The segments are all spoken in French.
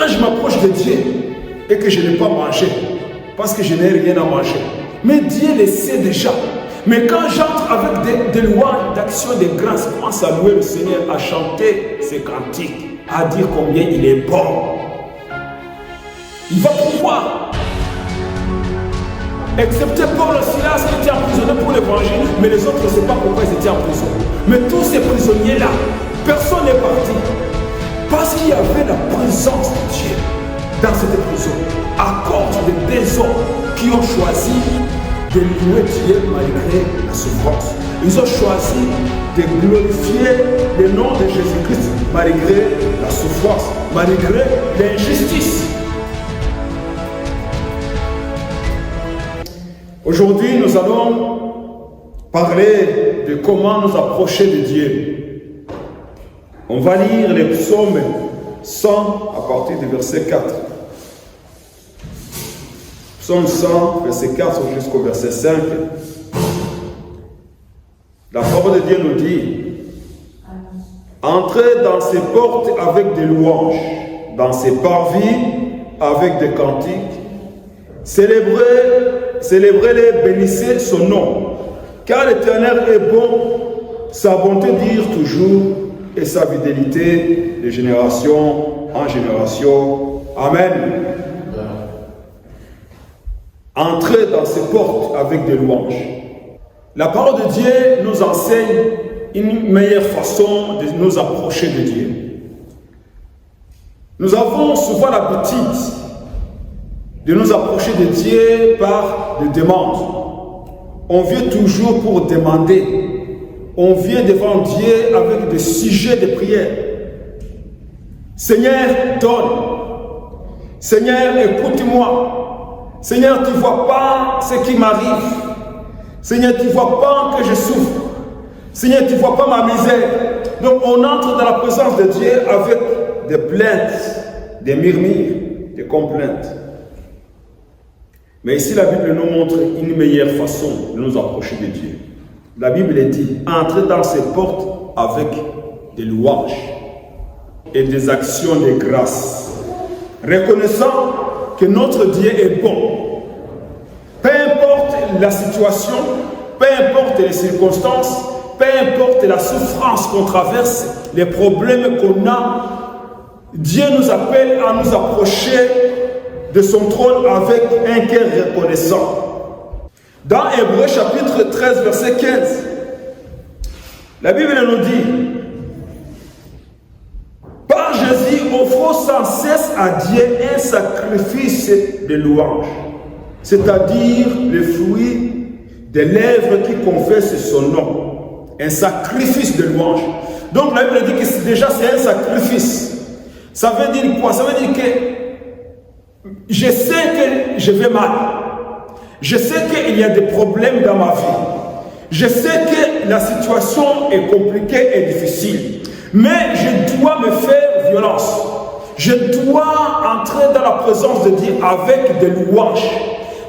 quand je m'approche de Dieu et que je n'ai pas mangé, parce que je n'ai rien à manger, mais Dieu le sait déjà. Mais quand j'entre avec des louanges, d'actions de grâce, je commence à louer le Seigneur, à chanter ses cantiques, à dire combien il est bon. Il va pouvoir, excepté Paul et Silas qui étaient emprisonnés pour l'évangile, mais les autres ne savent pas pourquoi ils étaient en prison. Mais tous ces prisonniers-là, personne n'est parti. Parce qu'il y avait la présence de Dieu dans cette prison, à cause de deux hommes qui ont choisi de louer Dieu malgré la souffrance. Ils ont choisi de glorifier le nom de Jésus-Christ malgré la souffrance, malgré l'injustice. Aujourd'hui, nous allons parler de comment nous approcher de Dieu. On va lire les psaumes 100 à partir du verset 4. Psaume 100, verset 4 jusqu'au verset 5. La parole de Dieu nous dit: entrez dans ses portes avec des louanges, dans ses parvis avec des cantiques. Célébrez-les, bénissez son nom, car l'Éternel est bon, sa bonté dure toujours, et sa fidélité de génération en génération. Amen. Entrez dans ses portes avec des louanges. La parole de Dieu nous enseigne une meilleure façon de nous approcher de Dieu. Nous avons souvent l'habitude de nous approcher de Dieu par des demandes. On vient toujours pour demander. On vient devant Dieu avec des sujets de prière. Seigneur, donne. Seigneur, écoute-moi. Seigneur, tu ne vois pas ce qui m'arrive. Seigneur, tu ne vois pas que je souffre. Seigneur, tu ne vois pas ma misère. Donc on entre dans la présence de Dieu avec des plaintes, des murmures, des complaintes. Mais ici, la Bible nous montre une meilleure façon de nous approcher de Dieu. La Bible dit: entrez dans ses portes avec des louanges et des actions de grâce, reconnaissant que notre Dieu est bon. Peu importe la situation, peu importe les circonstances, peu importe la souffrance qu'on traverse, les problèmes qu'on a, Dieu nous appelle à nous approcher de son trône avec un cœur reconnaissant. Dans Hébreux chapitre 13, verset 15, la Bible nous dit: par Jésus, offrons sans cesse à Dieu un sacrifice de louange, c'est-à-dire le fruit des lèvres qui confessent son nom. Un sacrifice de louange. Donc la Bible dit que déjà c'est un sacrifice. Ça veut dire quoi? Ça veut dire que je sais que je vais mal. Je sais qu'il y a des problèmes dans ma vie. Je sais que la situation est compliquée et difficile. Mais je dois me faire violence. Je dois entrer dans la présence de Dieu avec des louanges.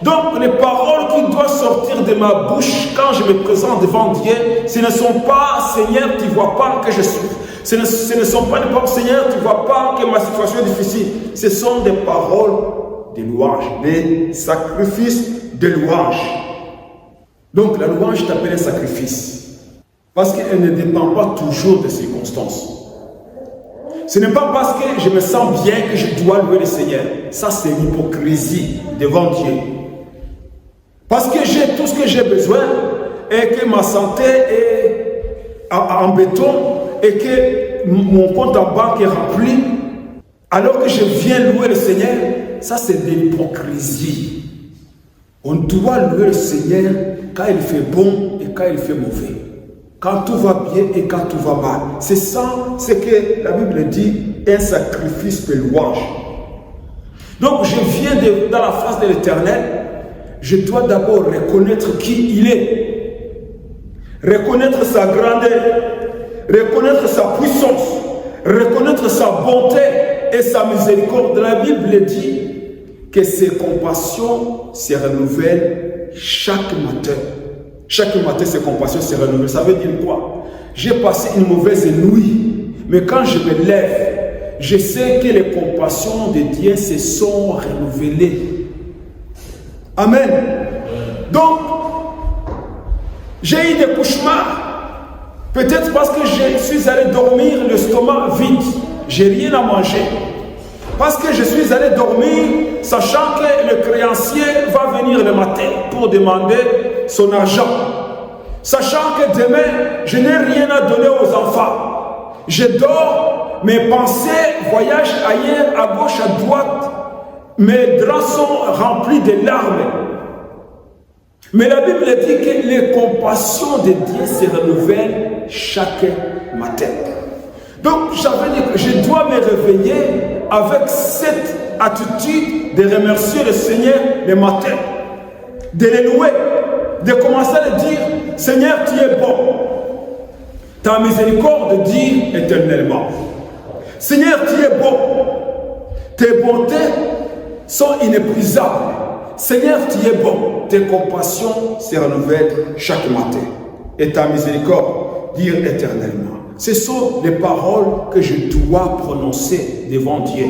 Donc les paroles qui doivent sortir de ma bouche quand je me présente devant Dieu, ce ne sont pas « Seigneur, tu ne vois pas que je souffre ». Ce ne sont pas des paroles « Seigneur, tu ne vois pas que ma situation est difficile ». Ce sont des paroles de louange, des sacrifices de louange. Donc la louange t'appelle un sacrifice. Parce qu'elle ne dépend pas toujours des circonstances. Ce n'est pas parce que je me sens bien que je dois louer le Seigneur. Ça, c'est l'hypocrisie devant Dieu. Parce que j'ai tout ce que j'ai besoin et que ma santé est en béton et que mon compte en banque est rempli, alors que je viens louer le Seigneur, ça c'est de l'hypocrisie. On doit louer le Seigneur quand il fait bon et quand il fait mauvais. Quand tout va bien et quand tout va mal. C'est ça, c'est que la Bible dit, un sacrifice de louange. Donc je viens dans la face de l'Éternel, je dois d'abord reconnaître qui il est. Reconnaître sa grandeur, reconnaître sa puissance, reconnaître sa bonté et sa miséricorde. La Bible dit que ses compassions se renouvellent chaque matin. Chaque matin, ses compassions se renouvellent. Ça veut dire quoi? J'ai passé une mauvaise nuit, mais quand je me lève, je sais que les compassions de Dieu se sont renouvelées. Amen. Donc, j'ai eu des cauchemars. Peut-être parce que je suis allé dormir l'estomac vide. J'ai rien à manger. Parce que je suis allé dormir, sachant que le créancier va venir le matin pour demander son argent. Sachant que demain, je n'ai rien à donner aux enfants. Je dors, mes pensées voyagent ailleurs, à gauche, à droite. Mes draps sont remplis de larmes. Mais la Bible dit que les compassions de Dieu se renouvellent chaque matin. Donc, j'avais dit que je dois me réveiller avec cette attitude de remercier le Seigneur le matin, de le louer, de commencer à dire, Seigneur, tu es bon. Ta miséricorde dit éternellement. Seigneur, tu es bon. Tes bontés sont inépuisables. Seigneur, tu es bon. Tes compassions se renouvellent chaque matin. Et ta miséricorde dire éternellement. Ce sont les paroles que je dois prononcer devant Dieu.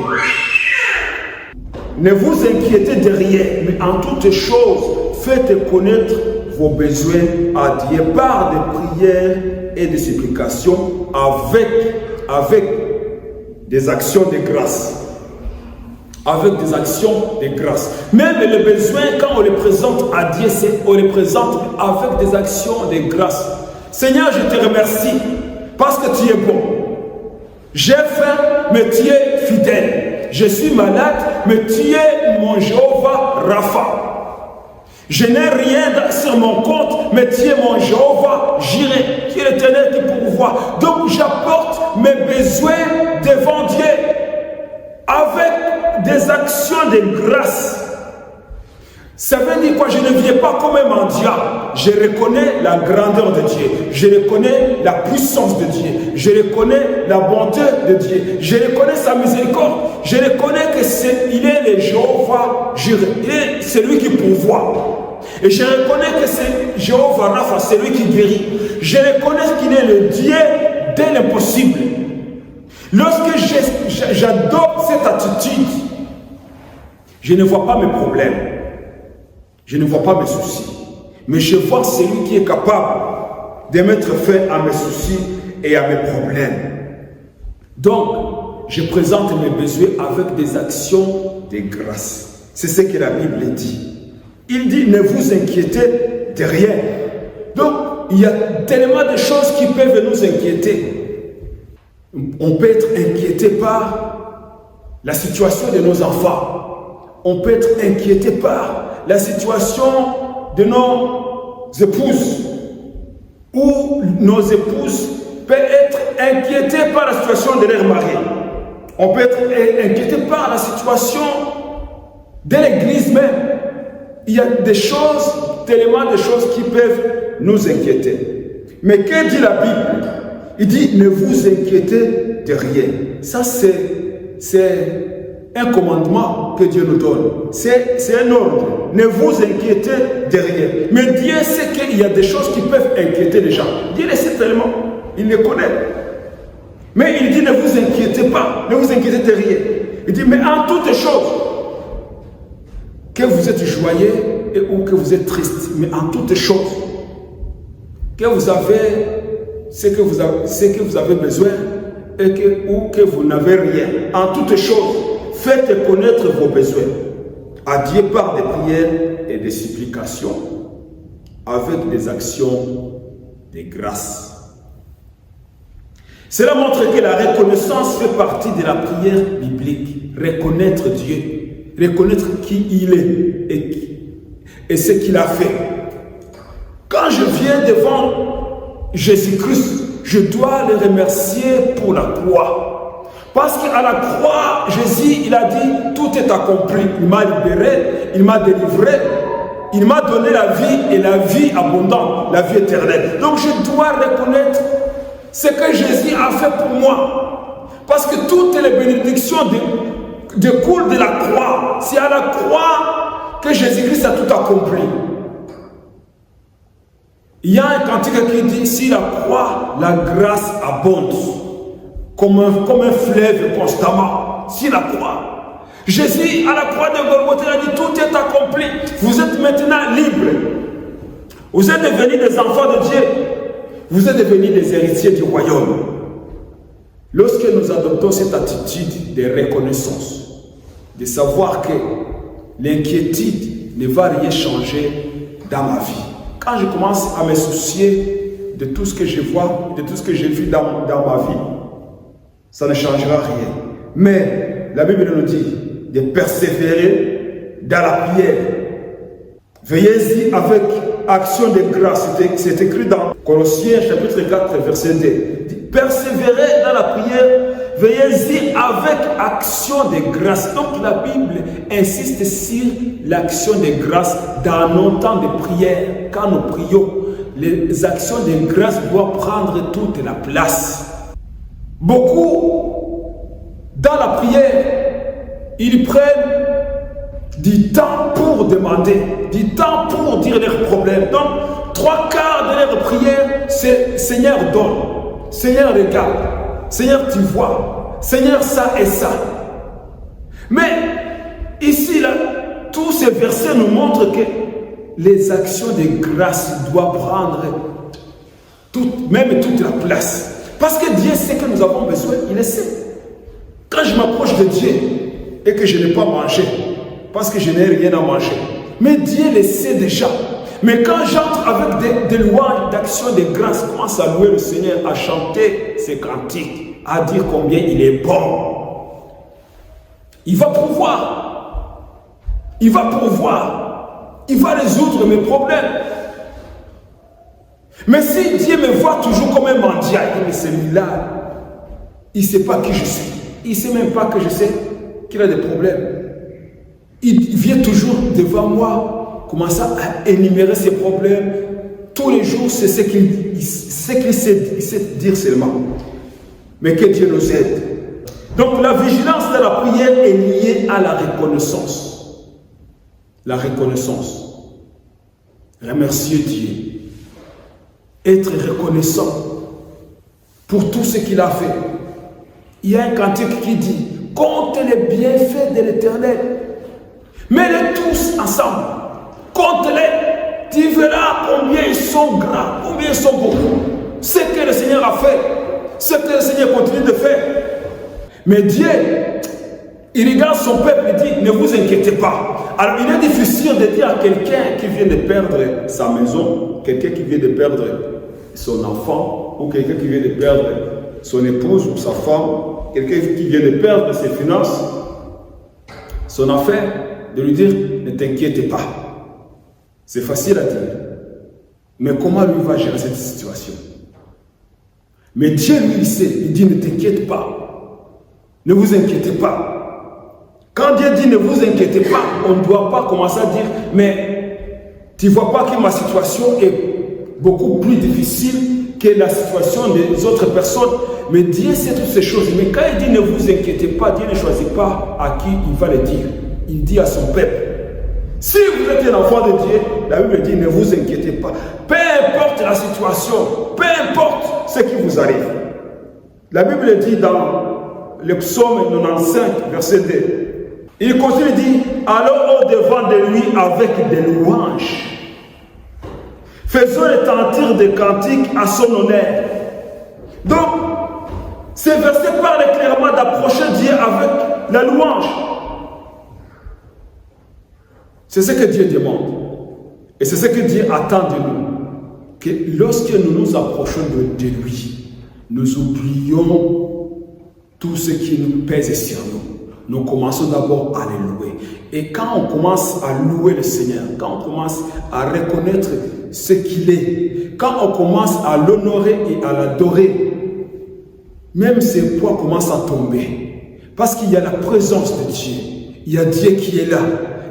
Ne vous inquiétez de rien, mais en toutes choses, faites connaître vos besoins à Dieu par des prières et des supplications avec des actions de grâce. Avec des actions de grâce. Même les besoins, quand on les présente à Dieu, on les présente avec des actions de grâce. Seigneur, je te remercie parce que tu es bon. J'ai faim, mais tu es fidèle. Je suis malade, mais tu es mon Jéhovah Rapha. Je n'ai rien sur mon compte, mais tu es mon Jéhovah Jireh, qui est l'Éternel qui pourvoit. Donc j'apporte mes besoins devant Dieu avec des actions de grâce. Ça veut dire quoi? Je ne viens pas comme un mendiant. Je reconnais la grandeur de Dieu. Je reconnais la puissance de Dieu. Je reconnais la bonté de Dieu. Je reconnais sa miséricorde. Je reconnais qu'il est le Jéhovah Jireh. Il est celui qui pourvoit. Et je reconnais que c'est Jéhovah Rapha, c'est lui qui guérit. Je reconnais qu'il est le Dieu de l'impossible. Lorsque j'adopte cette attitude, je ne vois pas mes problèmes. Je ne vois pas mes soucis. Mais je vois celui qui est capable de mettre fin à mes soucis et à mes problèmes. Donc, je présente mes besoins avec des actions de grâce. C'est ce que la Bible dit. Il dit, ne vous inquiétez de rien. Donc, il y a tellement de choses qui peuvent nous inquiéter. On peut être inquiété par la situation de nos enfants. On peut être inquiété par la situation de nos épouses. Ou nos épouses peuvent être inquiétées par la situation de leur mari. On peut être inquiété par la situation de l'église même. Il y a des choses, tellement de choses qui peuvent nous inquiéter. Mais que dit la Bible? Il dit, ne vous inquiétez de rien. Ça, c'est un commandement que Dieu nous donne. C'est un ordre. Ne vous inquiétez de rien. Mais Dieu sait qu'il y a des choses qui peuvent inquiéter les gens. Dieu le sait tellement. Il les connaît. Mais il dit, ne vous inquiétez pas. Ne vous inquiétez de rien. Il dit, mais en toutes choses, que vous êtes joyeux ou que vous êtes triste, mais en toutes choses, que vous avez ce que vous avez besoin ou que vous n'avez rien. En toutes choses, faites connaître vos besoins à Dieu par des prières et des supplications avec des actions de grâce. Cela montre que la reconnaissance fait partie de la prière biblique. Reconnaître Dieu. Reconnaître qui il est et ce qu'il a fait. Quand je viens devant Jésus-Christ, je dois le remercier pour la croix. Parce qu'à la croix, Jésus, il a dit, tout est accompli. Il m'a libéré, il m'a délivré, il m'a donné la vie et la vie abondante, la vie éternelle. Donc je dois reconnaître ce que Jésus a fait pour moi. Parce que toutes les bénédictions découlent de la croix. C'est à la croix que Jésus-Christ a tout accompli. Il y a un cantique qui dit, si la croix, la grâce abonde. comme un fleuve constamment sur la croix. Jésus, à la croix de Golgotha, a dit, tout est accompli. Vous êtes maintenant libres. Vous êtes devenus des enfants de Dieu. Vous êtes devenus des héritiers du royaume. Lorsque nous adoptons cette attitude de reconnaissance, de savoir que l'inquiétude ne va rien changer dans ma vie. Quand je commence à me soucier de tout ce que je vois, de tout ce que j'ai vu dans ma vie, ça ne changera rien. Mais la Bible nous dit de persévérer dans la prière. Veillez-y avec action de grâce. C'est écrit dans Colossiens chapitre 4 verset 2. Persévérez dans la prière, veillez-y avec action de grâce. Donc la Bible insiste sur l'action de grâce dans nos temps de prière. Quand nous prions, les actions de grâce doivent prendre toute la place. Beaucoup, dans la prière, ils prennent du temps pour demander, du temps pour dire leurs problèmes. Donc, 3 quarts de leur prière, c'est Seigneur donne, Seigneur regarde, Seigneur tu vois, Seigneur ça et ça. Mais ici, là, tous ces versets nous montrent que les actions de grâce doivent prendre même toute la place. Parce que Dieu sait que nous avons besoin, il le sait. Quand je m'approche de Dieu et que je n'ai pas mangé, parce que je n'ai rien à manger, mais Dieu le sait déjà. Mais quand j'entre avec des louanges d'action de grâce, je commence à louer le Seigneur, à chanter ses cantiques, à dire combien il est bon. Il va pouvoir. Il va pouvoir. Il va résoudre mes problèmes. Mais si Dieu me voit toujours comme un mendiant, mais celui-là, il ne sait pas qui je suis. Il ne sait même pas que je sais qu'il a des problèmes. Il vient toujours devant moi, commence à énumérer ses problèmes. Tous les jours, c'est ce qu'il sait dire seulement. Mais que Dieu nous aide. Donc la vigilance de la prière est liée à la reconnaissance. La reconnaissance. Remercier Dieu. Être reconnaissant pour tout ce qu'il a fait. Il y a un cantique qui dit, compte les bienfaits de l'Éternel. Mets-les tous ensemble. Compte-les. Tu verras combien ils sont grands, combien ils sont beaux. Ce que le Seigneur a fait, ce que le Seigneur continue de faire. Mais Dieu, il regarde son peuple et dit, ne vous inquiétez pas. Alors il est difficile de dire à quelqu'un qui vient de perdre sa maison, quelqu'un qui vient de perdre son enfant, ou quelqu'un qui vient de perdre son épouse ou sa femme, quelqu'un qui vient de perdre ses finances, son affaire, de lui dire, ne t'inquiète pas. C'est facile à dire. Mais comment lui va gérer cette situation? Mais Dieu, lui, il sait. Il dit, ne t'inquiète pas. Ne vous inquiétez pas. Quand Dieu dit, ne vous inquiétez pas, on ne doit pas commencer à dire, mais tu ne vois pas que ma situation est beaucoup plus difficile que la situation des autres personnes. Mais Dieu sait toutes ces choses. Mais quand il dit, ne vous inquiétez pas, Dieu ne choisit pas à qui il va le dire. Il dit à son peuple, si vous êtes un enfant de Dieu, la Bible dit, ne vous inquiétez pas. Peu importe la situation, peu importe ce qui vous arrive. La Bible dit dans le psaume 95, verset 2, il continue de dire, allons au-devant de lui avec des louanges. Faisons retentir des cantiques à son honneur. Donc, ces versets parlent clairement d'approcher Dieu avec la louange. C'est ce que Dieu demande. Et c'est ce que Dieu attend de nous. Que lorsque nous nous approchons de lui, nous oublions tout ce qui nous pèse sur nous. Nous commençons d'abord à le louer. Et quand on commence à louer le Seigneur, quand on commence à reconnaître ce qu'il est, quand on commence à l'honorer et à l'adorer, même ses poids commencent à tomber. Parce qu'il y a la présence de Dieu. Il y a Dieu qui est là.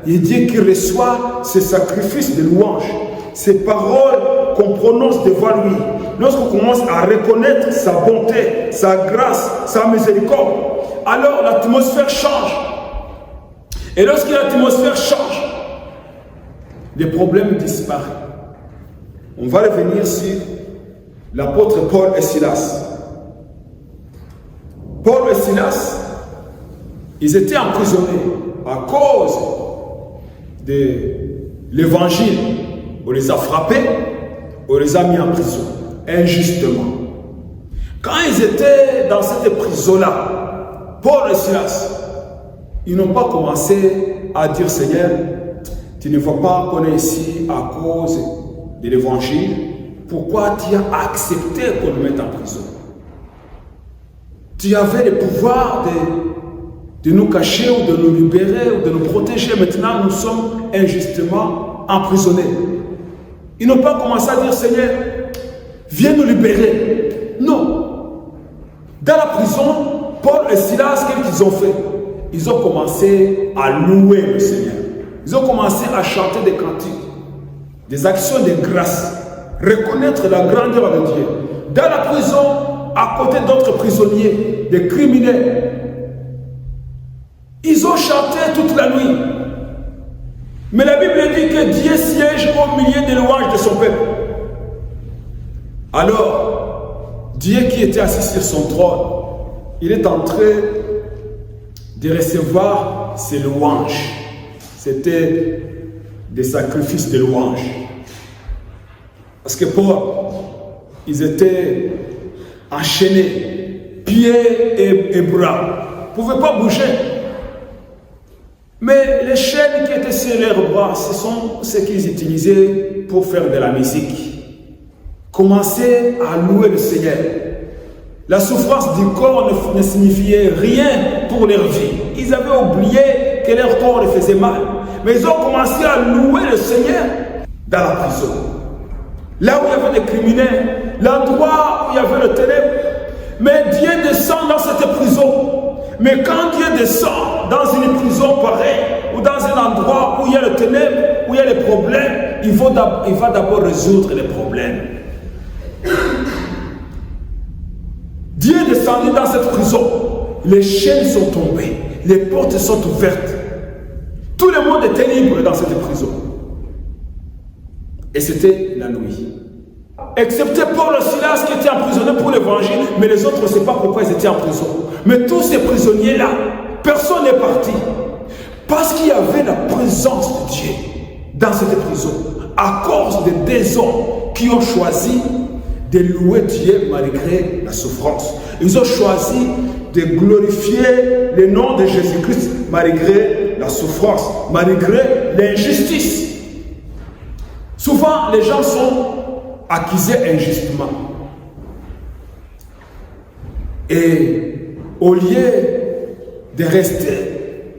Il y a Dieu qui reçoit ces sacrifices de louange, ces paroles qu'on prononce devant lui. Lorsqu'on commence à reconnaître sa bonté, sa grâce, sa miséricorde, alors l'atmosphère change. Et lorsque l'atmosphère change, les problèmes disparaissent. On va revenir sur l'apôtre Paul et Silas. Paul et Silas, ils étaient emprisonnés à cause de l'évangile. On les a frappés, on les a mis en prison, injustement. Quand ils étaient dans cette prison-là, Paul et Silas, ils n'ont pas commencé à dire, Seigneur, tu ne vois pas qu'on est ici à cause de l'évangile, pourquoi tu as accepté qu'on nous mette en prison? Tu avais le pouvoir de nous cacher ou de nous libérer ou de nous protéger. Maintenant, nous sommes injustement emprisonnés. Ils n'ont pas commencé à dire, Seigneur, viens nous libérer. Non. Dans la prison, Paul et Silas, qu'est-ce qu'ils ont fait? Ils ont commencé à louer le Seigneur. Ils ont commencé à chanter des cantiques, des actions de grâce, reconnaître la grandeur de Dieu. Dans la prison, à côté d'autres prisonniers, des criminels, ils ont chanté toute la nuit. Mais la Bible dit que Dieu siège au milieu des louanges de son peuple. Alors, Dieu qui était assis sur son trône, il est en train de recevoir ses louanges. C'était des sacrifices de louanges. Parce que Paul, ils étaient enchaînés, pieds et bras. Ils ne pouvaient pas bouger. Mais les chaînes qui étaient sur leurs bras, ce sont ce qu'ils utilisaient pour faire de la musique. Commencer à louer le Seigneur. La souffrance du corps ne signifiait rien pour leur vie. Ils avaient oublié que leur corps les faisait mal. Mais ils ont commencé à louer le Seigneur dans la prison. Là où il y avait des criminels, l'endroit où il y avait le ténèbre. Mais Dieu descend dans cette prison. Mais quand Dieu descend dans une prison pareille, ou dans un endroit où il y a le ténèbre, où il y a les problèmes, il va d'abord résoudre les problèmes. Dieu est descendu dans cette prison. Les chaînes sont tombées. Les portes sont ouvertes. Tout le monde était libre dans cette prison. Et c'était la nuit. Excepté Paul et Silas qui étaient emprisonnés pour l'évangile, mais les autres, on ne sait pas pourquoi ils étaient en prison. Mais tous ces prisonniers-là, personne n'est parti. Parce qu'il y avait la présence de Dieu dans cette prison. À cause des deux hommes qui ont choisi de louer Dieu malgré la souffrance. Ils ont choisi de glorifier le nom de Jésus-Christ malgré la souffrance, malgré l'injustice. Souvent, les gens sont accusés injustement. Et au lieu de rester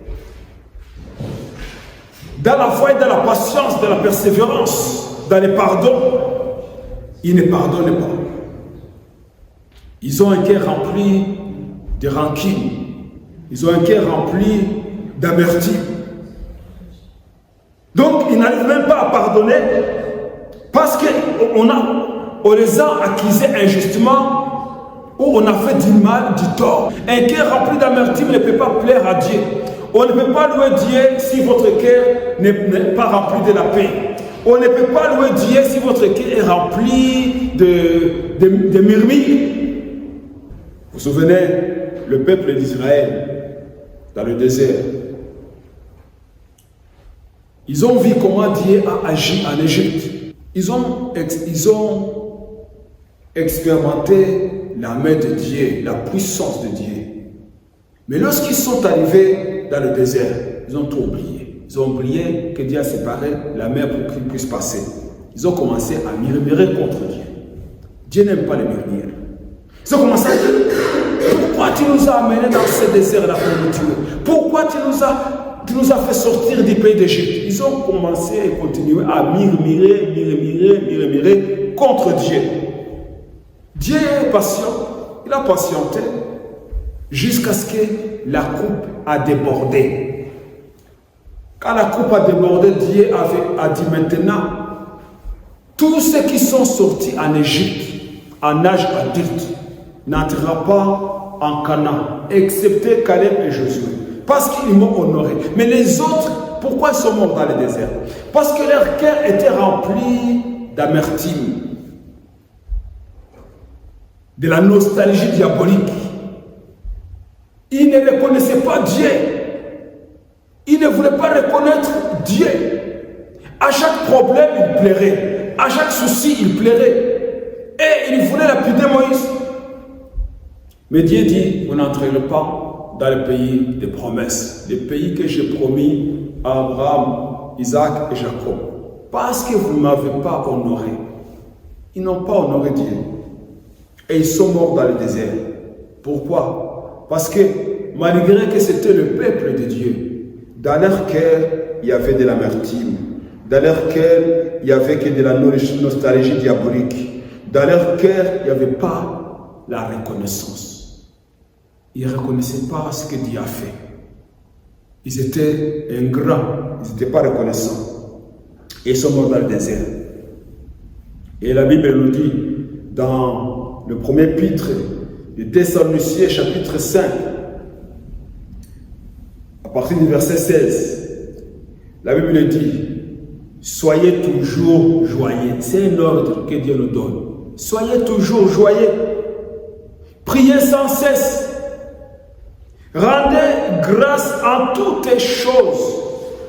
dans la foi et dans la patience, dans la persévérance, dans le pardon, ils ne pardonnent pas. Ils ont un cœur rempli de rancune. Ils ont un cœur rempli d'amertume. Donc, ils n'arrivent même pas à pardonner parce qu'on les a accusés injustement ou on a fait du mal, du tort. Un cœur rempli d'amertume ne peut pas plaire à Dieu. On ne peut pas louer Dieu si votre cœur n'est pas rempli de la paix. On ne peut pas louer Dieu si votre cœur est rempli de murmures. Vous vous souvenez, le peuple d'Israël, dans le désert, ils ont vu comment Dieu a agi en Égypte. Ils ont expérimenté la main de Dieu, la puissance de Dieu. Mais lorsqu'ils sont arrivés dans le désert, ils ont tout oublié. Ils ont oublié que Dieu a séparé la mer pour qu'ils puissent passer. Ils ont commencé à murmurer contre Dieu. Dieu n'aime pas les murmures. Ils ont commencé à dire, pourquoi tu nous as amenés dans ce désert-là pour nous tuer? Pourquoi tu nous as fait sortir du pays d'Égypte? Ils ont commencé et continué à murmurer contre Dieu. Dieu est patient. Il a patienté jusqu'à ce que la coupe a débordé. Quand la coupe a débordé, Dieu a dit maintenant, tous ceux qui sont sortis en Égypte, en âge adulte, n'entrera pas en Canaan, excepté Caleb et Josué, parce qu'ils m'ont honoré. Mais les autres, pourquoi ils sont morts dans le désert? Parce que leur cœur était rempli d'amertume, de la nostalgie diabolique. Il ne reconnaissait pas Dieu. Il ne voulait pas reconnaître Dieu. À chaque problème, il plairait. À chaque souci, il plairait. Et il voulait lapider Moïse. Mais Dieu dit, vous n'entrerez pas dans le pays des promesses. Le pays que j'ai promis à Abraham, Isaac et Jacob. Parce que vous ne m'avez pas honoré. Ils n'ont pas honoré Dieu. Et ils sont morts dans le désert. Pourquoi? Parce que malgré que c'était le peuple de Dieu, dans leur cœur, il y avait de l'amertume. Dans leur cœur, il n'y avait que de la nostalgie diabolique. Dans leur cœur, il n'y avait pas la reconnaissance. Ils ne reconnaissaient pas ce que Dieu a fait. Ils étaient ingrats, ils n'étaient pas reconnaissants. Et ils sont morts dans le désert. Et la Bible nous dit, dans le premier épître de Thessaloniciens, chapitre 5, à partir du verset 16, la Bible dit, soyez toujours joyeux. C'est un ordre que Dieu nous donne. Soyez toujours joyeux. Priez sans cesse. Rendez grâce en toutes choses,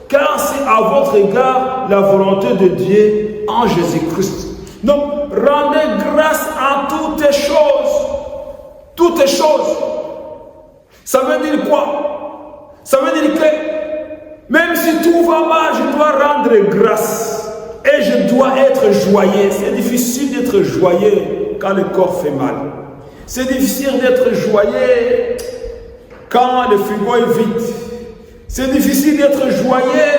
car c'est à votre égard la volonté de Dieu en Jésus-Christ. Donc, rendez grâce en toutes choses. Toutes choses. Ça veut dire quoi? Ça veut dire que même si tout va mal, je dois rendre grâce. Et je dois être joyeux. C'est difficile d'être joyeux quand le corps fait mal. C'est difficile d'être joyeux quand le frigo est vide. C'est difficile d'être joyeux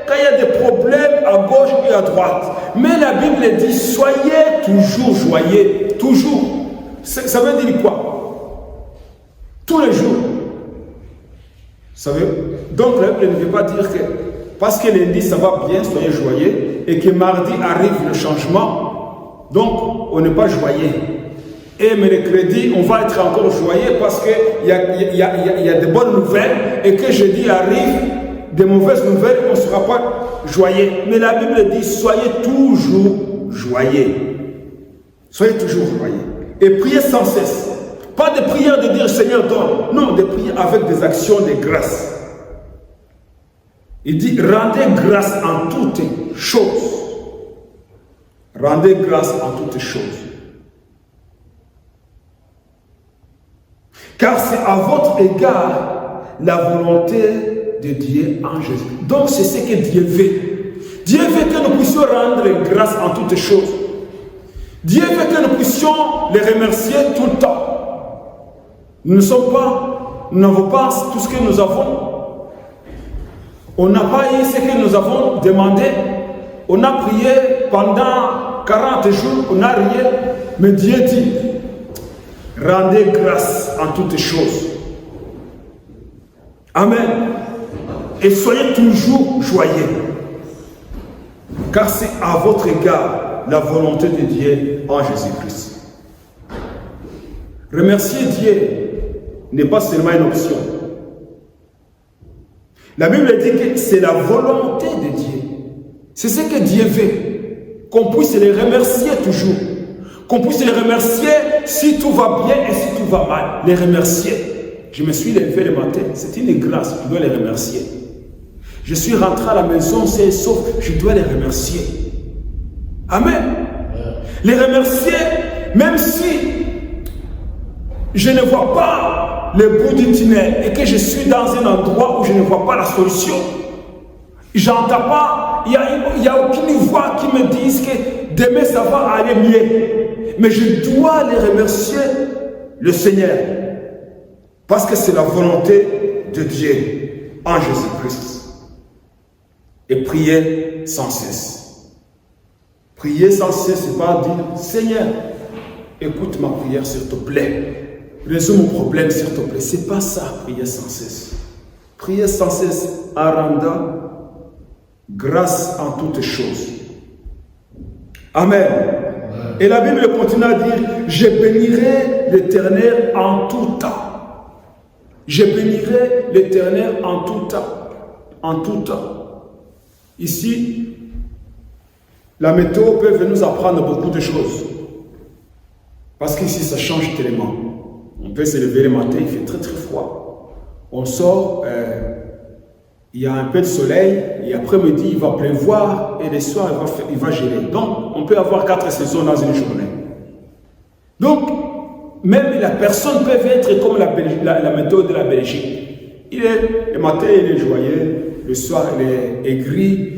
quand il y a des problèmes à gauche et à droite. Mais la Bible dit, soyez toujours joyeux. Toujours. Ça veut dire quoi? Tous les jours. Ça veut... Donc la Bible ne veut pas dire que parce que lundi ça va bien, soyez joyeux, et que mardi arrive le changement, donc on n'est pas joyeux. Et mercredi, on va être encore joyeux parce qu'il y a de bonnes nouvelles, et que jeudi arrive de mauvaises nouvelles, on ne sera pas joyeux. Mais la Bible dit, soyez toujours joyeux. Soyez toujours joyeux. Et priez sans cesse. Pas de prière de dire Seigneur donne. Non, de prier avec des actions de grâce. Il dit, rendez grâce en toutes choses. Rendez grâce en toutes choses. Car c'est à votre égard la volonté de Dieu en Jésus. Donc c'est ce que Dieu veut. Dieu veut que nous puissions rendre grâce en toutes choses. Dieu veut que nous puissions les remercier tout le temps. Nous n'avons pas tout ce que nous avons. On n'a pas eu ce que nous avons demandé. On a prié pendant 40 jours, on n'a rien. Mais Dieu dit, rendez grâce en toutes choses. Amen. Et soyez toujours joyeux. Car c'est à votre égard la volonté de Dieu en Jésus-Christ. Remercier Dieu n'est pas seulement une option. La Bible dit que c'est la volonté de Dieu. C'est ce que Dieu veut. Qu'on puisse les remercier toujours. Qu'on puisse les remercier si tout va bien et si tout va mal. Les remercier. Je me suis levé le matin. C'est une grâce. Je dois les remercier. Je suis rentré à la maison, c'est sauf. Je dois les remercier. Amen. Les remercier, même si je ne vois pas le bout du tunnel et que je suis dans un endroit où je ne vois pas la solution. J'entends pas, il n'y a aucune voix qui me dise que demain ça va aller mieux. Mais je dois les remercier, le Seigneur, parce que c'est la volonté de Dieu en Jésus-Christ. Et prier sans cesse. Prier sans cesse, c'est pas dire Seigneur, écoute ma prière s'il te plaît. Résous mon problème s'il te plaît. C'est pas ça, prier sans cesse. Prier sans cesse en rendant grâce en toutes choses. Amen. Et la Bible continue à dire, je bénirai l'Éternel en tout temps. Je bénirai l'Éternel en tout temps. En tout temps. Ici, la météo peut nous apprendre beaucoup de choses. Parce qu'ici, ça change tellement. On peut se lever le matin, il fait très très froid. On sort, il y a un peu de soleil, et après-midi, il va pleuvoir, et le soir, il va geler. Donc, on peut avoir 4 saisons dans une journée. Donc, même la personne peut être comme la méthode de la Belgique. Le matin, il est joyeux, le soir, il est aigri.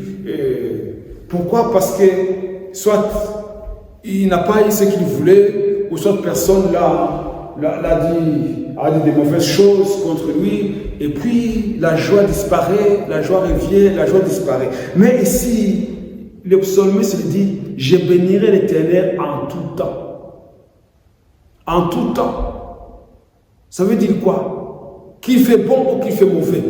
Pourquoi? Parce que soit il n'a pas eu ce qu'il voulait, ou soit personne a dit des mauvaises choses contre lui, et puis la joie disparaît, la joie revient, la joie disparaît. Mais ici, le psalmiste dit, je bénirai l'Éternel en tout temps. En tout temps. Ça veut dire quoi? Qu'il fait bon ou qu'il fait mauvais,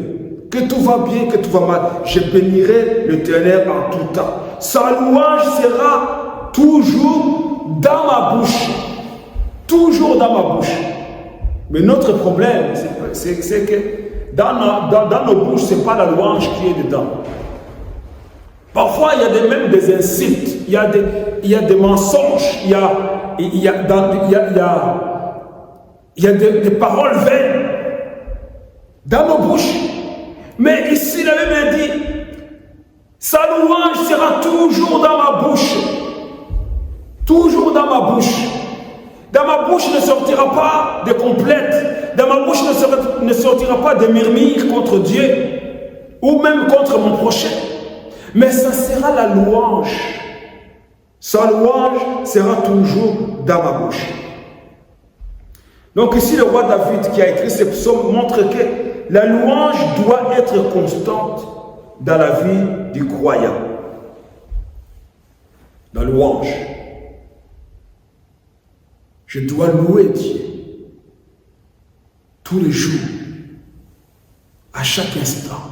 que tout va bien, que tout va mal, je bénirai l'Éternel en tout temps. Sa louange sera toujours dans ma bouche. Toujours dans ma bouche. Mais notre problème, c'est que dans nos bouches, ce n'est pas la louange qui est dedans. Parfois, il y a même des insultes, il y a des mensonges, il y a des paroles vaines dans nos bouches. Mais ici, la Bible dit, sa louange sera toujours dans ma bouche. Toujours dans ma bouche. Dans ma bouche ne sortira pas de complète. Dans ma bouche ne sortira pas de murmures contre Dieu ou même contre mon prochain. Mais ça sera la louange. Sa louange sera toujours dans ma bouche. Donc ici, le roi David qui a écrit ce psaume montre que la louange doit être constante dans la vie du croyant. La louange. Je dois louer Dieu tous les jours, à chaque instant.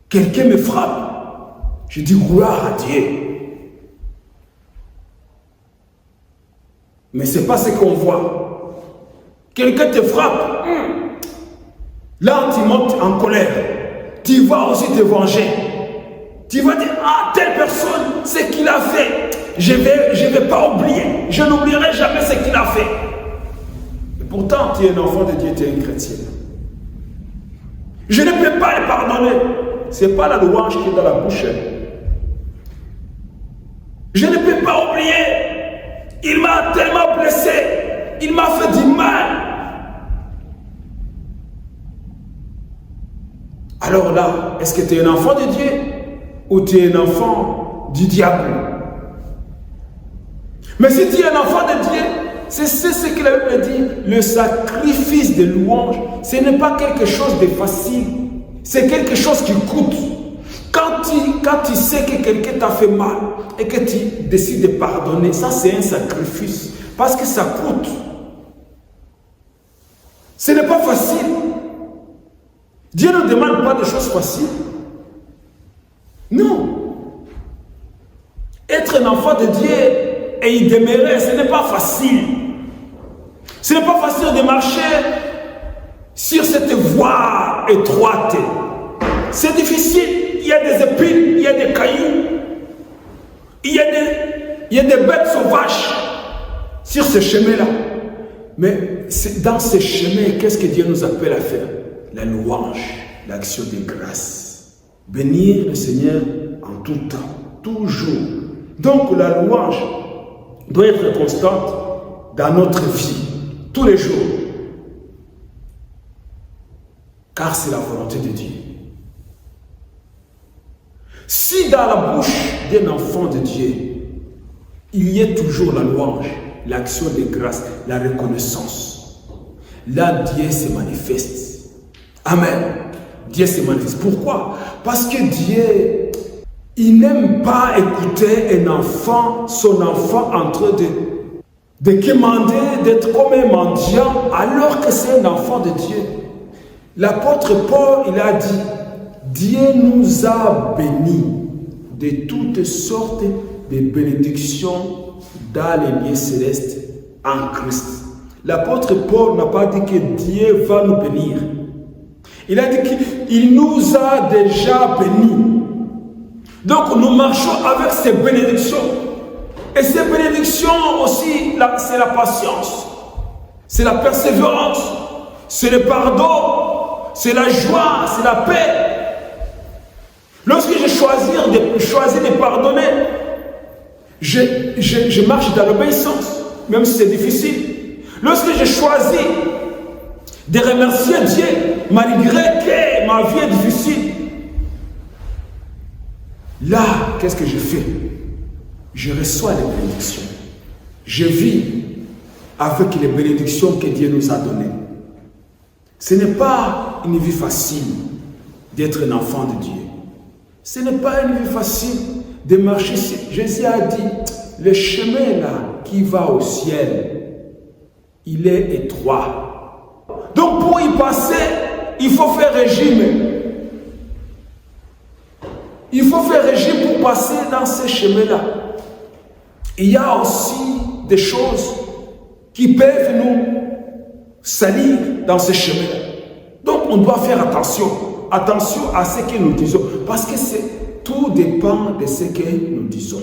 Quelqu'un me frappe, je dis gloire à Dieu. Mais ce n'est pas ce qu'on voit. Quelqu'un te frappe, là tu montes en colère, tu vas aussi te venger. Tu vas dire, ah, telle personne, ce qu'il a fait, je vais pas oublier, je n'oublierai jamais ce qu'il a fait. Et pourtant, tu es un enfant de Dieu, tu es un chrétien. Je ne peux pas le pardonner. Ce n'est pas la louange qui est dans la bouche. Je ne peux pas oublier. Il m'a tellement blessé. Il m'a fait du mal. Alors là, est-ce que tu es un enfant de Dieu ou tu es un enfant du diable? Mais si tu es un enfant de Dieu, c'est ce que la Bible dit, le sacrifice de louange, ce n'est pas quelque chose de facile, c'est quelque chose qui coûte. Quand tu sais que quelqu'un t'a fait mal et que tu décides de pardonner, ça c'est un sacrifice, parce que ça coûte. Ce n'est pas facile. Dieu ne demande pas de choses faciles. Non. Être un enfant de Dieu et y demeurer, ce n'est pas facile. Ce n'est pas facile de marcher sur cette voie étroite. C'est difficile. Il y a des épines, il y a des cailloux, il y a des bêtes sauvages sur ce chemin-là. Mais dans ce chemin, qu'est-ce que Dieu nous appelle à faire? La louange, l'action de grâce. Bénir le Seigneur en tout temps, toujours. Donc la louange doit être constante dans notre vie, tous les jours. Car c'est la volonté de Dieu. Si dans la bouche d'un enfant de Dieu, il y a toujours la louange, l'action de grâce, la reconnaissance, là Dieu se manifeste. Amen. Dieu se manifeste. Pourquoi? Parce que Dieu, il n'aime pas écouter un enfant, son enfant en train de demander d'être comme un mendiant alors que c'est un enfant de Dieu. L'apôtre Paul, il a dit, Dieu nous a bénis de toutes sortes de bénédictions dans les lieux célestes en Christ. L'apôtre Paul n'a pas dit que Dieu va nous bénir. Il a dit qu'il nous a déjà bénis. Donc nous marchons avec ces bénédictions. Et ces bénédictions aussi, c'est la patience, c'est la persévérance, c'est le pardon, c'est la joie, c'est la paix. Lorsque je choisis de pardonner, je marche dans l'obéissance, même si c'est difficile. Lorsque je choisis de remercier Dieu, malgré que ma vie est difficile, là, qu'est-ce que je fais? Je reçois les bénédictions. Je vis avec les bénédictions que Dieu nous a données. Ce n'est pas une vie facile d'être un enfant de Dieu. Ce n'est pas une vie facile de marcher. Jésus a dit, le chemin là qui va au ciel, il est étroit. Donc pour y passer, il faut faire régime. Il faut faire régime pour passer dans ces chemins-là. Il y a aussi des choses qui peuvent nous salir dans ces chemins-là. Donc on doit faire attention. Attention à ce que nous disons. Parce que tout dépend de ce que nous disons.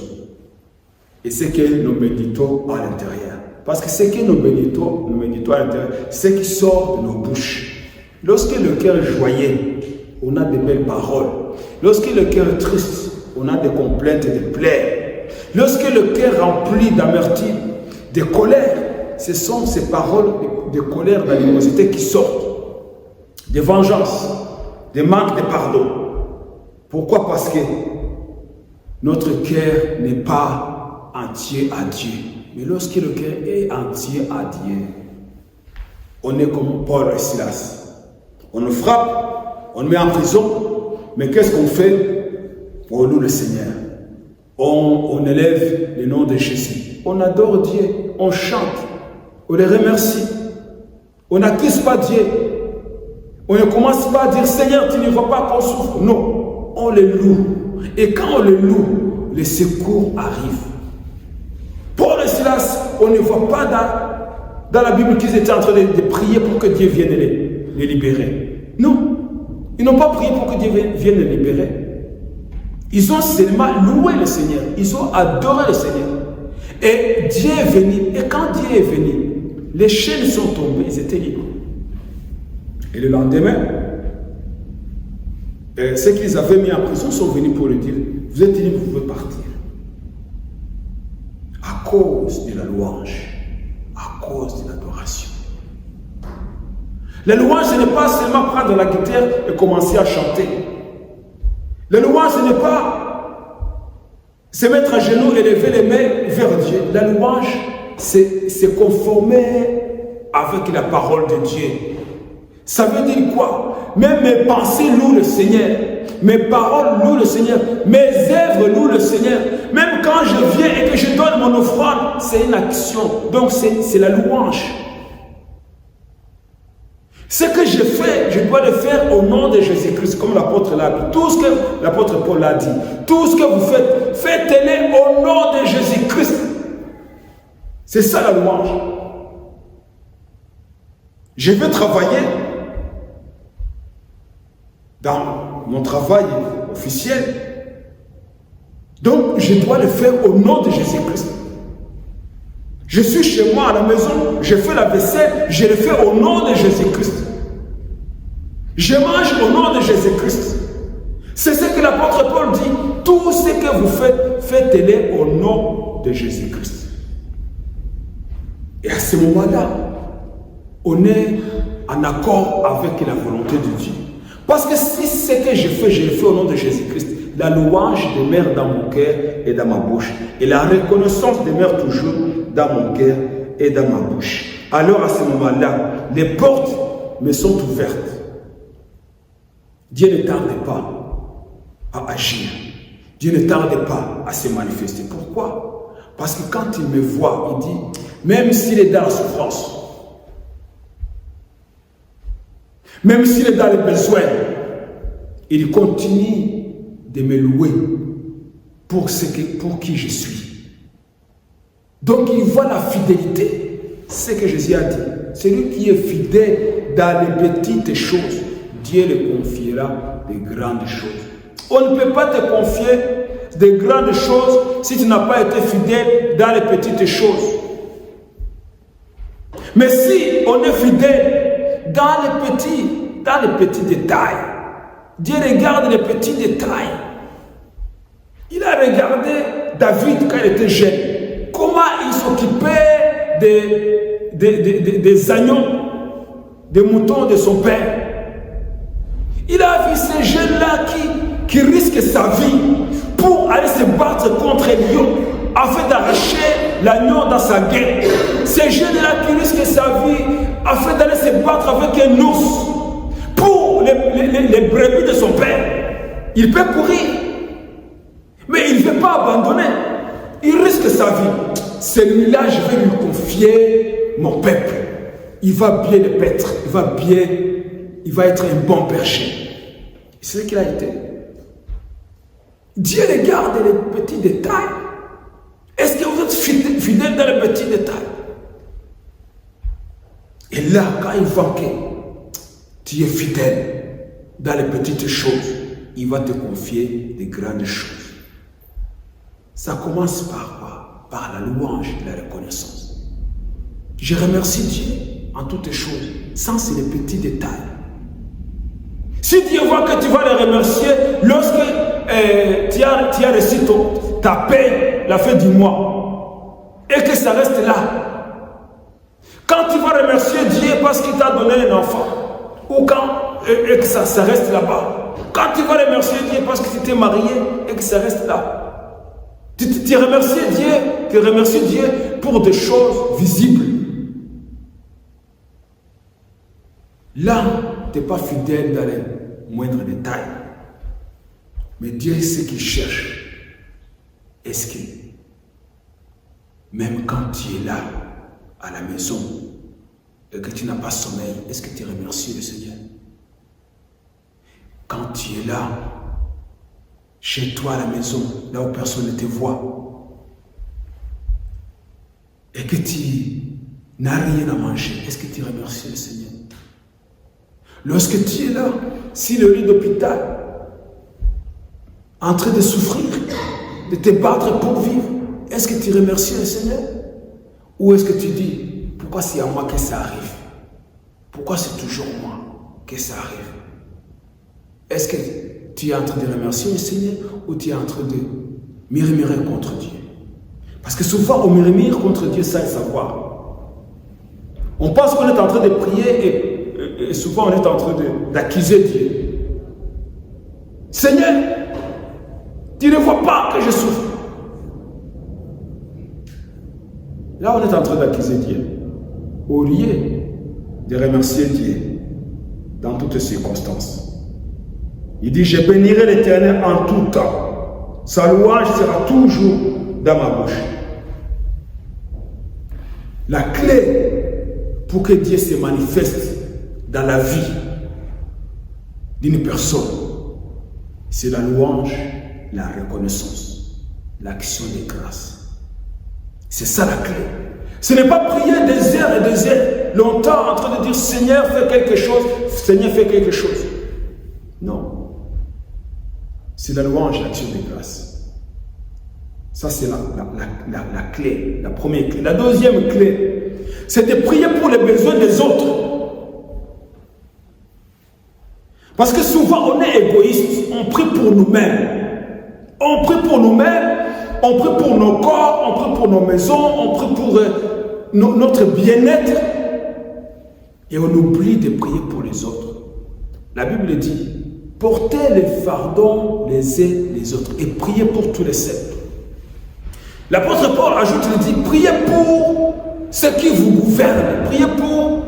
Et ce que nous méditons à l'intérieur. Parce que ce que nous méditons à l'intérieur, c'est ce qui sort de nos bouches. Lorsque le cœur est joyeux, on a de belles paroles. Lorsque le cœur est triste, on a des complaintes et des plaies. Lorsque le cœur est rempli d'amertume, de colère, ce sont ces paroles de colère, d'animosité qui sortent. De vengeance, de manque de pardon. Pourquoi? Parce que notre cœur n'est pas entier à Dieu. Mais lorsque le cœur est entier à Dieu, on est comme Paul et Silas. On nous frappe, on nous met en prison, mais qu'est-ce qu'on fait? On loue le Seigneur. On élève le nom de Jésus. On adore Dieu, on chante, on les remercie. On n'accuse pas Dieu. On ne commence pas à dire, Seigneur, tu ne vois pas qu'on souffre. Non, on le loue. Et quand on le loue, les secours arrivent. Paul et Silas, on ne voit pas dans la Bible qu'ils étaient en train de prier pour que Dieu vienne les libérer. Non, ils n'ont pas prié pour que Dieu vienne les libérer. Ils ont seulement loué le Seigneur. Ils ont adoré le Seigneur. Et Dieu est venu. Et quand Dieu est venu, les chaînes sont tombées, ils étaient libres. Et le lendemain, ceux qu'ils avaient mis en prison sont venus pour lui dire, vous êtes libre, vous pouvez partir. À cause de la louange, à cause de l'adoration. La louange, ce n'est pas seulement prendre la guitare et commencer à chanter. La louange, ce n'est pas se mettre à genoux et lever les mains vers Dieu. La louange, c'est se conformer avec la parole de Dieu. Ça veut dire quoi? Même mes pensées louent le Seigneur. Mes paroles louent le Seigneur. Mes œuvres louent le Seigneur. Même quand je viens et que je donne mon offrande, c'est une action. Donc c'est la louange. Ce que je fais, je dois le faire au nom de Jésus-Christ, comme l'apôtre l'a dit. Tout ce que l'apôtre Paul l'a dit. Tout ce que vous faites, faites-le au nom de Jésus-Christ. C'est ça la louange. Je vais travailler dans mon travail officiel. Donc, je dois le faire au nom de Jésus-Christ. Je suis chez moi à la maison, je fais la vaisselle, je le fais au nom de Jésus-Christ. Je mange au nom de Jésus-Christ. C'est ce que l'apôtre Paul dit. Tout ce que vous faites, faites-le au nom de Jésus-Christ. Et à ce moment-là, on est en accord avec la volonté de Dieu. Parce que si ce que je le fais au nom de Jésus-Christ, la louange demeure dans mon cœur et dans ma bouche. Et la reconnaissance demeure toujours dans mon cœur et dans ma bouche. Alors à ce moment-là, les portes me sont ouvertes. Dieu ne tarde pas à agir. Dieu ne tarde pas à se manifester. Pourquoi? Parce que quand il me voit, il dit, même s'il est dans la souffrance, même s'il est dans les besoins, il continue de me louer pour qui je suis. Donc il voit la fidélité. C'est ce que Jésus a dit. Celui qui est fidèle dans les petites choses, Dieu le confiera des grandes choses. On ne peut pas te confier des grandes choses si tu n'as pas été fidèle dans les petites choses. Mais si on est fidèle dans les petits détails. Dieu regarde les petits détails. Il a regardé David quand il était jeune. Comment il s'occupait des agneaux, des moutons de son père. Il a vu ces jeunes-là qui risquent sa vie pour aller se battre contre les lions afin d'arracher l'agneau dans sa gueule. Ces jeunes-là qui risquent sa vie afin d'aller se battre avec un ours pour les brebis de son père. Il peut courir, mais il ne veut pas abandonner. Il risque sa vie. Celui-là, je vais lui confier mon peuple. Il va bien le paître. Il va être un bon berger. C'est ce qu'il a été. Dieu regarde les petits détails. Est-ce que vous êtes fidèle dans les petits détails? Et là, quand il voit que tu es fidèle dans les petites choses, il va te confier des grandes choses. Ça commence par quoi? Par la louange et la reconnaissance. Je remercie Dieu en toutes choses. Ça, c'est les petits détails. Si Dieu voit que tu vas le remercier lorsque tu as reçu ta paie la fin du mois et que ça reste là. Quand tu vas remercier Dieu parce qu'il t'a donné un enfant ou et que ça reste là-bas. Quand tu vas remercier Dieu parce que tu t'es marié et que ça reste là. Tu remercies Dieu pour des choses visibles. Là, tu n'es pas fidèle dans les moindres détails. Mais Dieu sait qu'il cherche. Est-ce que, même quand tu es là, à la maison, et que tu n'as pas sommeil, est-ce que tu remercies le Seigneur? Quand tu es là, chez toi à la maison, là où personne ne te voit, et que tu n'as rien à manger, est-ce que tu remercies le Seigneur? Lorsque tu es là, si le lit d'hôpital, en train de souffrir, de te battre pour vivre, est-ce que tu remercies le Seigneur? Ou est-ce que tu dis, pourquoi c'est à moi que ça arrive? Pourquoi c'est toujours moi que ça arrive? Est-ce que tu es en train de remercier le Seigneur ou tu es en train de murmurer contre Dieu? Parce que souvent on murmure contre Dieu sans le savoir. On pense qu'on est en train de prier et souvent on est en train d'accuser Dieu. Seigneur, tu ne vois pas que je souffre. Là, on est en train d'accuser Dieu. Au lieu de remercier Dieu dans toutes circonstances. Il dit, je bénirai l'Éternel en tout temps. Sa louange sera toujours dans ma bouche. La clé pour que Dieu se manifeste dans la vie d'une personne, c'est la louange, la reconnaissance, l'action de grâce. C'est ça la clé. Ce n'est pas prier des heures et des heures, longtemps en train de dire Seigneur fais quelque chose, Seigneur fais quelque chose. Non. C'est la louange, l'action de grâce. Ça c'est la clé, la première clé. La deuxième clé, c'est de prier pour les besoins des autres. Parce que souvent on est égoïste, on prie pour nous-mêmes. On prie pour nous-mêmes, on prie pour nos corps, on prie pour nos maisons, on prie pour notre bien-être. Et on oublie de prier pour les autres. La Bible dit, portez les fardons les uns les autres et priez pour tous les saints. L'apôtre Paul ajoute, il dit, priez pour ceux qui vous gouvernent, priez pour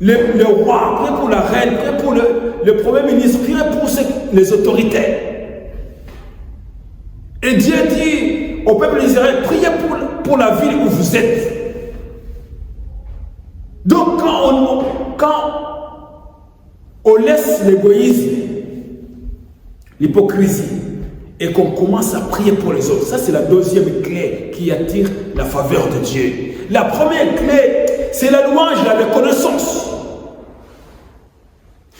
le roi, priez pour la reine, priez pour le premier ministre, priez pour les autorités. Et Dieu dit au peuple d'Israël, priez pour la ville où vous êtes. Donc quand on laisse l'égoïsme, l'hypocrisie, et qu'on commence à prier pour les autres, ça c'est la deuxième clé qui attire la faveur de Dieu. La première clé, c'est la louange, la reconnaissance.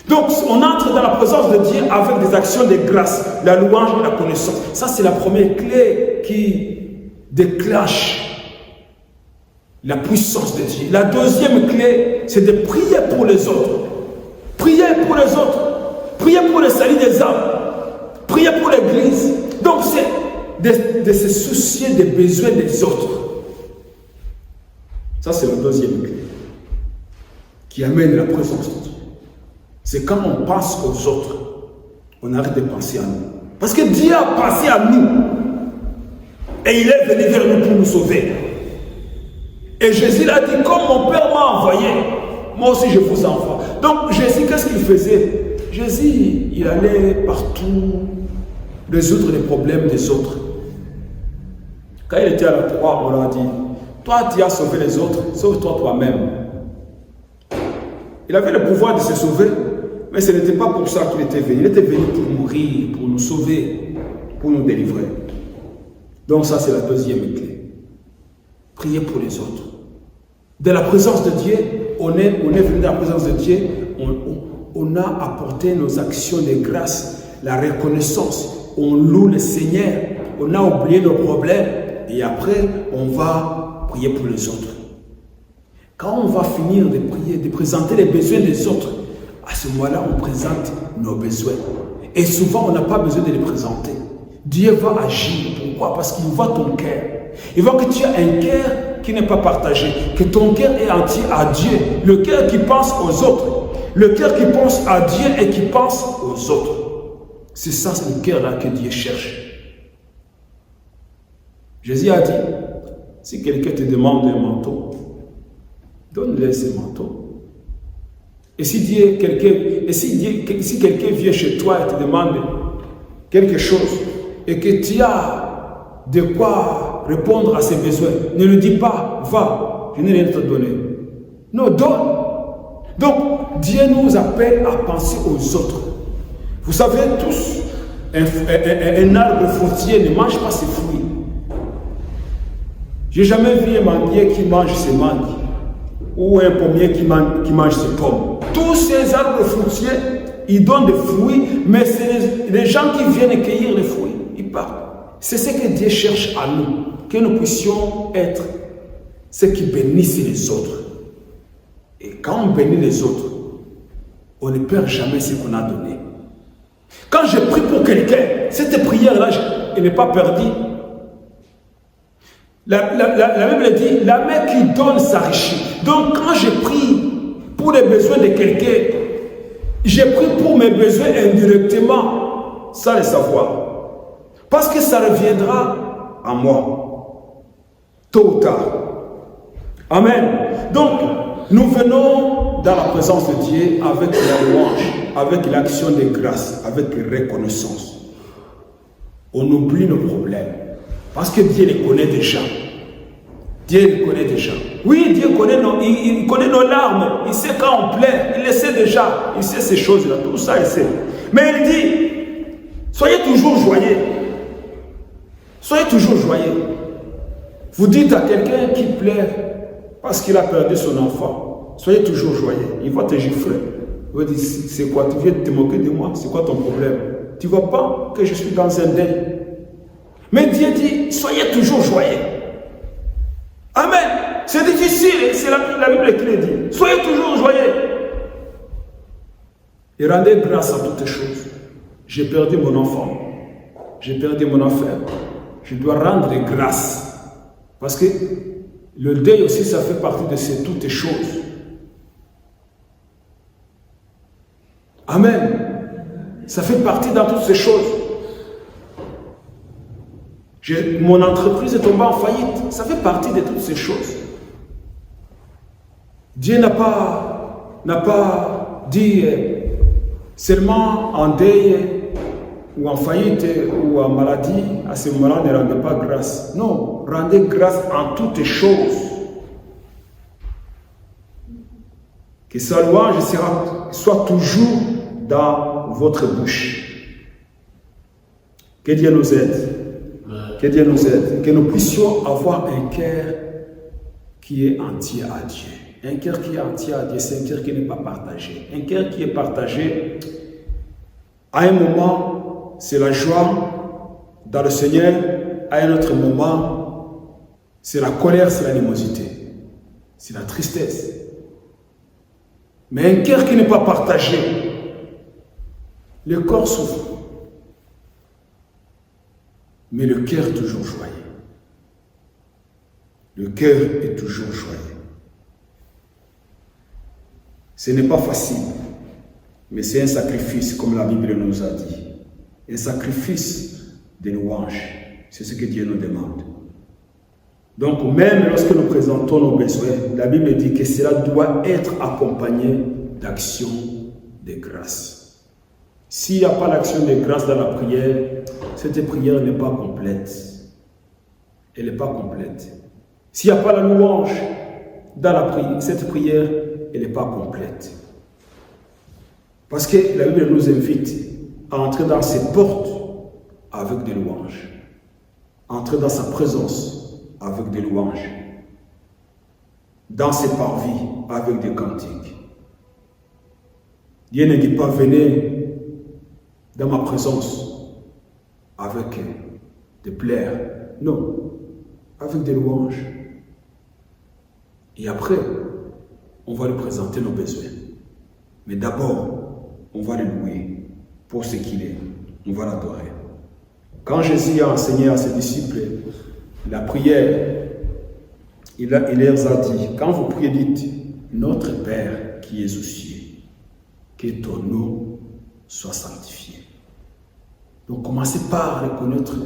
Donc, on entre dans la présence de Dieu avec des actions de grâce, la louange et la connaissance. Ça, c'est la première clé qui déclenche la puissance de Dieu. La deuxième clé, c'est de prier pour les autres. Prier pour les autres. Prier pour le salut des âmes. Prier pour l'Église. Donc c'est de se soucier des besoins des autres. Ça, c'est la deuxième clé qui amène la présence de Dieu. C'est quand on pense aux autres, on arrête de penser à nous. Parce que Dieu a pensé à nous. Et il est venu vers nous pour nous sauver. Et Jésus l'a dit, comme mon Père m'a envoyé, moi aussi je vous envoie. Donc Jésus, qu'est-ce qu'il faisait? Jésus, il allait partout résoudre les problèmes des autres. Quand il était à la croix, on leur a dit, toi tu as sauvé les autres, sauve-toi toi-même. Il avait le pouvoir de se sauver, mais ce n'était pas pour ça qu'il était venu. Il était venu pour mourir, pour nous sauver, pour nous délivrer. Donc ça, c'est la deuxième clé. Prier pour les autres. De la présence de Dieu, on est venu de la présence de Dieu, on a apporté nos actions de grâce, la reconnaissance, on loue le Seigneur, on a oublié nos problèmes, et après, on va prier pour les autres. Quand on va finir de prier, de présenter les besoins des autres, à ce moment-là, on présente nos besoins. Et souvent, on n'a pas besoin de les présenter. Dieu va agir. Pourquoi? Parce qu'il voit ton cœur. Il voit que tu as un cœur qui n'est pas partagé, que ton cœur est entier à Dieu. Le cœur qui pense aux autres. Le cœur qui pense à Dieu et qui pense aux autres. C'est ça, c'est le cœur là que Dieu cherche. Jésus a dit, si quelqu'un te demande un manteau, donne-lui ce manteau. Et si quelqu'un vient chez toi et te demande quelque chose, et que tu as de quoi répondre à ses besoins, ne lui dis pas, va, je n'ai rien à te donner. Non, donne. Donc, Dieu nous appelle à penser aux autres. Vous savez tous, un arbre fruitier ne mange pas ses fruits. J'ai jamais vu un manguier qui mange ses mangues, ou un pommier qui mange ses pommes. Tous ces arbres fruitiers, ils donnent des fruits, mais c'est les gens qui viennent cueillir les fruits, ils partent. C'est ce que Dieu cherche à nous, que nous puissions être ceux qui bénissent les autres. Et quand on bénit les autres, on ne perd jamais ce qu'on a donné. Quand je prie pour quelqu'un, cette prière-là, elle n'est pas perdue. La Bible dit, la main qui donne s'enrichit. Donc quand je prie pour les besoins de quelqu'un, je prie pour mes besoins indirectement, sans le savoir. Parce que ça reviendra à moi, tôt ou tard. Amen. Donc, nous venons dans la présence de Dieu avec la louange, avec l'action de grâce, avec reconnaissance. On oublie nos problèmes. Parce que Dieu les connaît déjà. Dieu les connaît déjà. Oui, Dieu connaît il connaît nos larmes. Il sait quand on plaît. Il le sait déjà. Il sait ces choses-là. Tout ça, il sait. Mais il dit, soyez toujours joyeux. Soyez toujours joyeux. Vous dites à quelqu'un qui pleure parce qu'il a perdu son enfant, soyez toujours joyeux. Il va te gifler. Il va dire, c'est quoi? Tu viens de te moquer de moi? C'est quoi ton problème? Tu ne vois pas que je suis dans un deuil? Mais Dieu dit, soyez toujours joyeux. Amen. C'est difficile, c'est la Bible qui le dit. Soyez toujours joyeux. Et rendez grâce à toutes choses. J'ai perdu mon enfant. J'ai perdu mon affaire. Je dois rendre grâce. Parce que le deuil aussi, ça fait partie de toutes les choses. Amen. Ça fait partie dans toutes ces choses. Mon entreprise est tombée en faillite. Ça fait partie de toutes ces choses. Dieu n'a pas dit seulement en deuil ou en faillite ou en maladie, à ce moment-là, ne rendez pas grâce. Non, rendez grâce en toutes choses. Que sa louange soit toujours dans votre bouche. Que Dieu nous aide. Que Dieu nous aide. Que nous puissions avoir un cœur qui est entier à Dieu. Un cœur qui est entier à Dieu, c'est un cœur qui n'est pas partagé. Un cœur qui est partagé, à un moment, c'est la joie dans le Seigneur. À un autre moment, c'est la colère, c'est l'animosité. c'est la tristesse. Mais un cœur qui n'est pas partagé, le corps souffre. Mais le cœur est toujours joyeux. Le cœur est toujours joyeux. Ce n'est pas facile, mais c'est un sacrifice, comme la Bible nous a dit. Un sacrifice de louange. C'est ce que Dieu nous demande. Donc, même lorsque nous présentons nos besoins, la Bible dit que cela doit être accompagné d'actions de grâce. S'il n'y a pas l'action de grâce dans la prière, cette prière n'est pas complète. Elle n'est pas complète. S'il n'y a pas la louange dans la prière, cette prière, elle n'est pas complète. Parce que la Bible nous invite à entrer dans ses portes avec des louanges. Entrer dans sa présence avec des louanges. Dans ses parvis avec des cantiques. Dieu ne dit pas venez dans ma présence avec des pleurs. Non, avec des louanges. Et après, on va lui présenter nos besoins. Mais d'abord, on va le louer pour ce qu'il est. On va l'adorer. Quand Jésus a enseigné à ses disciples la prière, il leur a dit, quand vous priez, dites, notre Père qui es aux cieux, que ton nom soit sanctifié. Donc commencez par reconnaître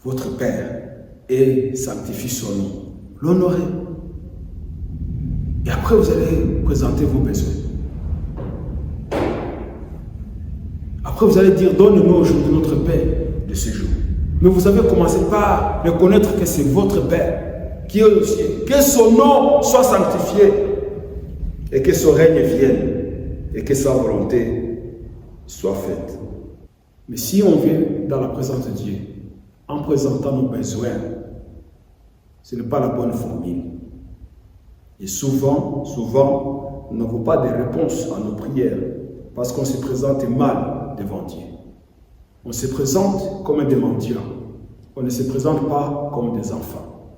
votre Père et sanctifier son nom. L'honorer. Et après, vous allez présenter vos besoins. Après, vous allez dire, donne-nous aujourd'hui notre Père de ce jour. Mais vous avez commencé par reconnaître que c'est votre Père qui est au ciel. Que son nom soit sanctifié et que son règne vienne et que sa volonté soit faite. Mais si on vient dans la présence de Dieu en présentant nos besoins, ce n'est pas la bonne formule. Et souvent, nous n'avons pas de réponse à nos prières parce qu'on se présente mal devant Dieu. On se présente comme des mendiants. On ne se présente pas comme des enfants.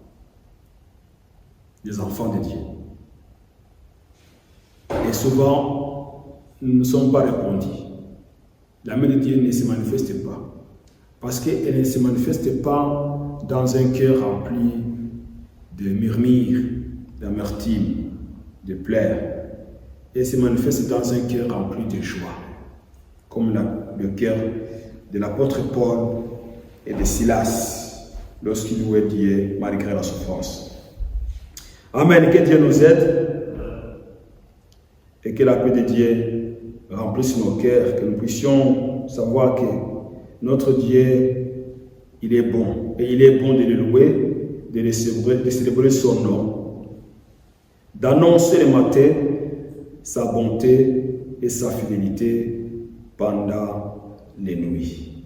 Des enfants de Dieu. Et souvent, nous ne sommes pas répondus. La main de Dieu ne se manifeste pas. Parce qu'elle ne se manifeste pas dans un cœur rempli de murmures, d'amertume, de pleurs. Elle se manifeste dans un cœur rempli de joie. Comme le cœur de l'apôtre Paul et de Silas lorsqu'ils louaient Dieu malgré la souffrance. Amen. Que Dieu nous aide et que la paix de Dieu remplisse nos cœurs, que nous puissions savoir que notre Dieu, il est bon et il est bon de le louer, de célébrer son nom, d'annoncer le matin sa bonté et sa fidélité pendant les nuits.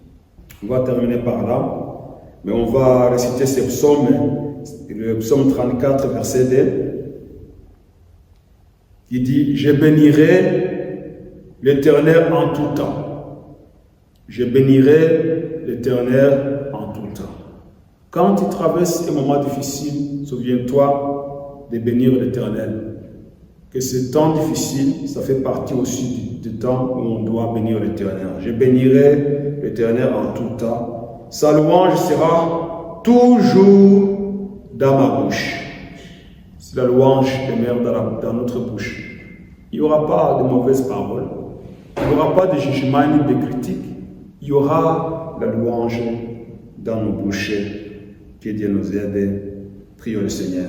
On va terminer par là, mais on va réciter ce psaume, le psaume 34, verset 2. Il dit, je bénirai l'Éternel en tout temps. Je bénirai l'Éternel en tout temps. Quand tu traverses un moment difficile, souviens-toi de bénir l'Éternel. Que ce temps difficile, ça fait partie aussi du temps où on doit bénir l'Éternel. Je bénirai l'Éternel en tout temps. Sa louange sera toujours dans ma bouche. Si la louange demeure dans notre bouche, il n'y aura pas de mauvaises paroles, il n'y aura pas de jugement ni de critique, il y aura la louange dans nos bouches. Que Dieu nous aide. Prions le Seigneur.